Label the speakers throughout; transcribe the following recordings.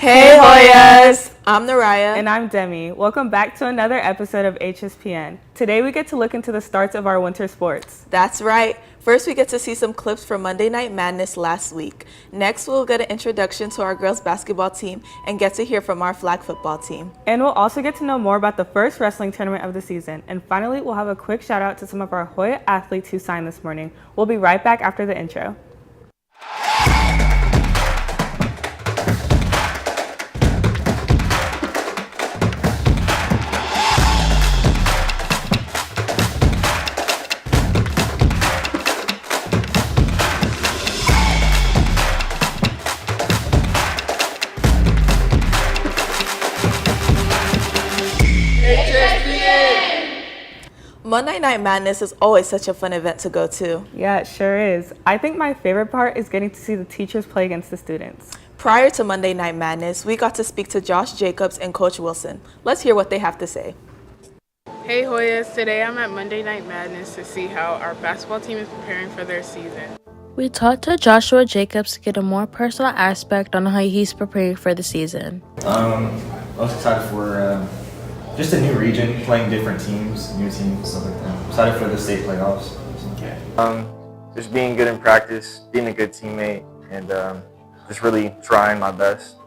Speaker 1: Hey Hoyas! I'm Naraya.
Speaker 2: And I'm Demi. Welcome back to another episode of HSPN. Today we get to look into the starts of our winter sports.
Speaker 1: That's right. First we get to see some clips from Monday Night Madness last week. Next we'll get an introduction to our girls basketball team and get to hear from our flag football team.
Speaker 2: And we'll also get to know more about the first wrestling tournament of the season. And finally we'll have a quick shout out to some of our Hoya athletes who signed this morning. We'll be right back after the intro.
Speaker 1: Monday Night Madness is always such a fun event to go to.
Speaker 2: Yeah, it sure is. I think my favorite part is getting to see the teachers play against the students.
Speaker 1: Prior to Monday Night Madness, we got to speak to Josh Jacobs and Coach Wilson. Let's hear what they have to say.
Speaker 3: Hey Hoyas, today I'm at Monday Night Madness to see how our basketball team is preparing for their season.
Speaker 4: We talked to Joshua Jacobs to get a more personal aspect on how he's preparing for the season.
Speaker 5: I was excited for just a new region, playing different teams, new teams, stuff like that. Excited for the state playoffs. Just being good in practice, being a good teammate, and just really trying my best.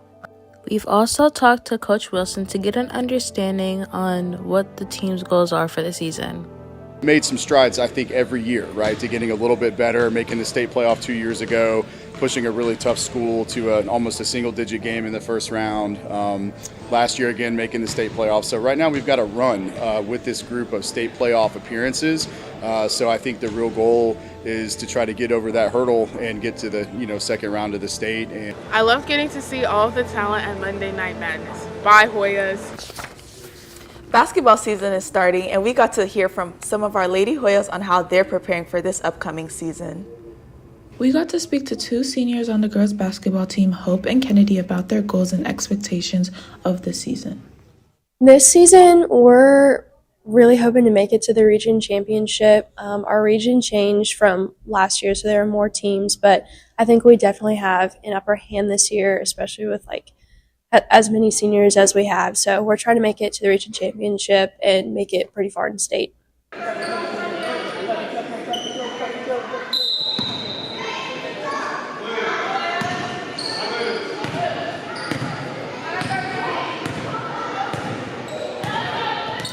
Speaker 4: We've also talked to Coach Wilson to get an understanding on what the team's goals are for the season.
Speaker 6: Made some strides, I think, every year, right, to getting a little bit better, making the state playoff 2 years ago, pushing a really tough school to almost a single-digit game in the first round. Last year, again, making the state playoff. So right now we've got a run with this group of state playoff appearances. So I think the real goal is to try to get over that hurdle and get to the second round of the state. And
Speaker 3: I love getting to see all of the talent at Monday Night Madness. Bye Hoyas!
Speaker 1: Basketball season is starting, and we got to hear from some of our Lady Hoyas on how they're preparing for this upcoming season.
Speaker 7: We got to speak to two seniors on the girls' basketball team, Hope and Kennedy, about their goals and expectations of the season.
Speaker 8: This season, we're really hoping to make it to the region championship. Our region changed from last year, so there are more teams, but I think we definitely have an upper hand this year, especially with as many seniors as we have. So we're trying to make it to the region championship and make it pretty far in state.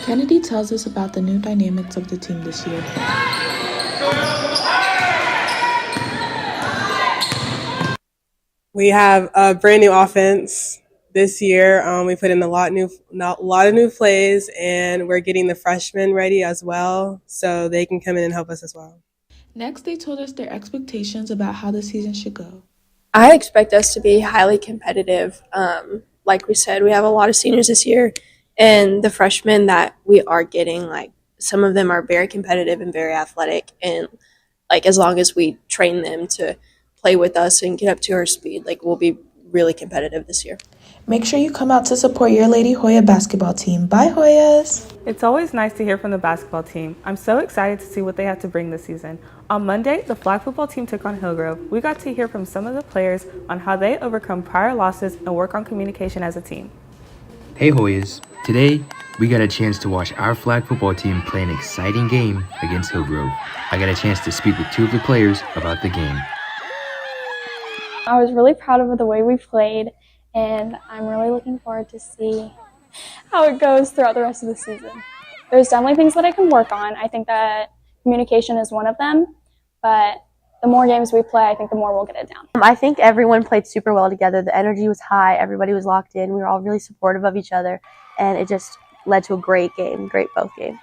Speaker 7: Kennedy tells us about the new dynamics of the team this year.
Speaker 9: We have a brand new offense this year. We put in a lot of new plays, and we're getting the freshmen ready as well, so they can come in and help us as well.
Speaker 7: Next, they told us their expectations about how the season should go.
Speaker 8: I expect us to be highly competitive. Like we said, we have a lot of seniors this year, and the freshmen that we are getting, some of them are very competitive and very athletic, and as long as we train them to play with us and get up to our speed, we'll be really competitive this year.
Speaker 7: Make sure you come out to support your Lady Hoya basketball team. Bye, Hoyas!
Speaker 2: It's always nice to hear from the basketball team. I'm so excited to see what they have to bring this season. On Monday, the flag football team took on Hillgrove. We got to hear from some of the players on how they overcome prior losses and work on communication as a team.
Speaker 10: Hey Hoyas! Today, we got a chance to watch our flag football team play an exciting game against Hillgrove. I got a chance to speak with two of the players about the game.
Speaker 11: I was really proud of the way we played, and I'm really looking forward to see how it goes throughout the rest of the season. There's definitely things that I can work on. I think that communication is one of them, but the more games we play, I think the more we'll get it down.
Speaker 12: I think everyone played super well together. The energy was high. Everybody was locked in. We were all really supportive of each other, and it just led to a great game, both games.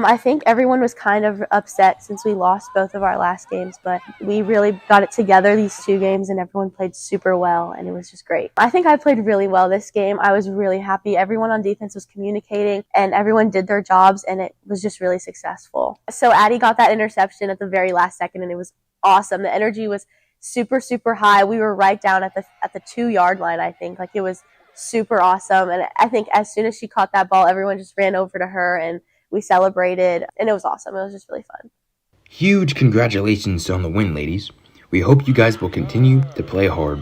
Speaker 12: I think everyone was kind of upset since we lost both of our last games, but we really got it together these two games, and everyone played super well, and it was just great. I think I played really well this game. I was really happy. Everyone on defense was communicating, and everyone did their jobs, and it was just really successful. So Addie got that interception at the very last second, and it was awesome. The energy was super, super high. We were right down at the 2-yard line, I think. It was super awesome, and I think as soon as she caught that ball, everyone just ran over to her, and we celebrated, and it was awesome. It was just really fun.
Speaker 10: Huge congratulations on the win, ladies. We hope you guys will continue to play hard.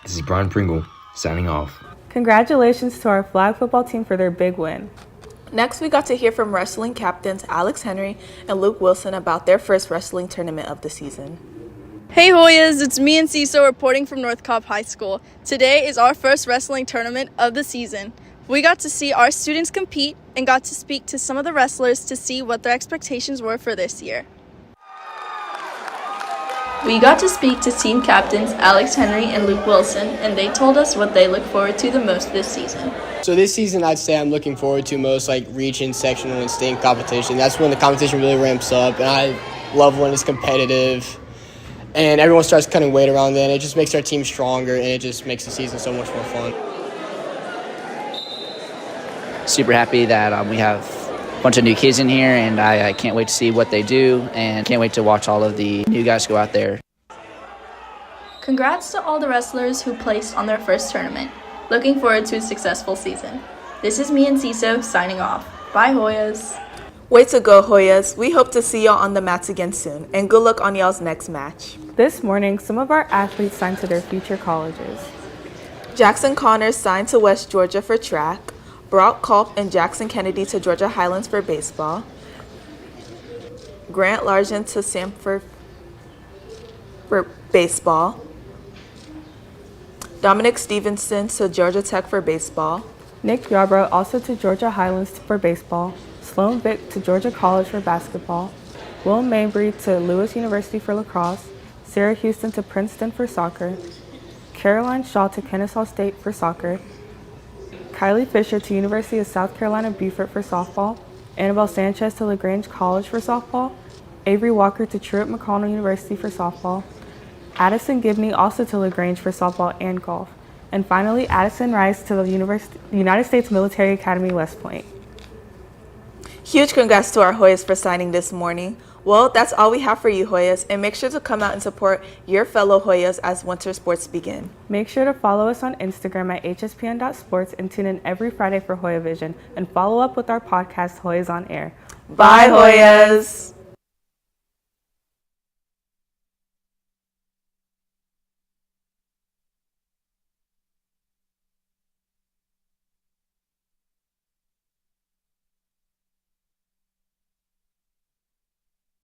Speaker 10: This is Brian Pringle, signing off.
Speaker 2: Congratulations to our flag football team for their big win.
Speaker 1: Next, we got to hear from wrestling captains Alex Henry and Luke Wilson about their first wrestling tournament of the season.
Speaker 13: Hey Hoyas, it's me and Ciso reporting from North Cobb High School. Today is our first wrestling tournament of the season. We got to see our students compete and got to speak to some of the wrestlers to see what their expectations were for this year. We got to speak to team captains Alex Henry and Luke Wilson, and they told us what they look forward to the most this season.
Speaker 14: So this season, I'd say I'm looking forward to most like region, sectional, and state competition. That's when the competition really ramps up, and I love when it's competitive and everyone starts cutting weight around then. It just makes our team stronger, and it just makes the season so much more fun.
Speaker 15: Super happy that we have a bunch of new kids in here, and I can't wait to see what they do, and can't wait to watch all of the new guys go out there.
Speaker 13: Congrats to all the wrestlers who placed on their first tournament. Looking forward to a successful season. This is me and Ciso signing off. Bye, Hoyas.
Speaker 1: Way to go, Hoyas. We hope to see y'all on the mats again soon, and good luck on y'all's next match.
Speaker 2: This morning, some of our athletes signed to their future colleges.
Speaker 1: Jackson Connors signed to West Georgia for track, Brock Culp and Jackson Kennedy to Georgia Highlands for baseball, Grant Largent to Samford for baseball, Dominic Stevenson to Georgia Tech for baseball,
Speaker 2: Nick Yarbrough also to Georgia Highlands for baseball, Sloan Vick to Georgia College for basketball, Will Mabry to Lewis University for lacrosse, Sarah Houston to Princeton for soccer, Caroline Shaw to Kennesaw State for soccer, Kylie Fisher to University of South Carolina Beaufort for softball, Annabelle Sanchez to LaGrange College for softball, Avery Walker to Truett McConnell University for softball, Addison Gibney also to LaGrange for softball and golf, and finally Addison Rice to the United States Military Academy West Point.
Speaker 1: Huge congrats to our Hoyas for signing this morning. Well, that's all we have for you, Hoyas, and make sure to come out and support your fellow Hoyas as winter sports begin.
Speaker 2: Make sure to follow us on Instagram at hspn.sports and tune in every Friday for Hoya Vision, and follow up with our podcast, Hoyas on Air.
Speaker 1: Bye, Hoyas!